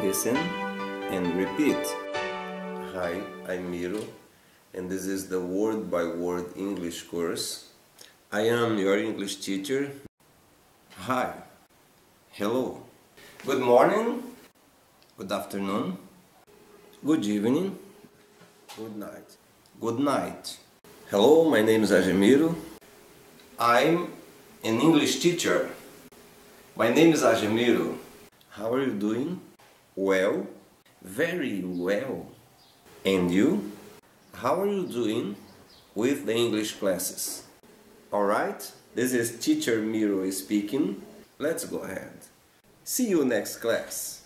listen and repeat. Hi, I'm Miro, and this is the word by word English course. I am your English teacher. Hi, hello, good morning, good afternoon, good evening, good night, good night. Hello, my name is Agemiro. I'm an English teacher. My name is Agemiro. How are you doing? Well, very well. And you? How are you doing with the English classes? Alright? This is Teacher Miro speaking. Let's go ahead. See you next class.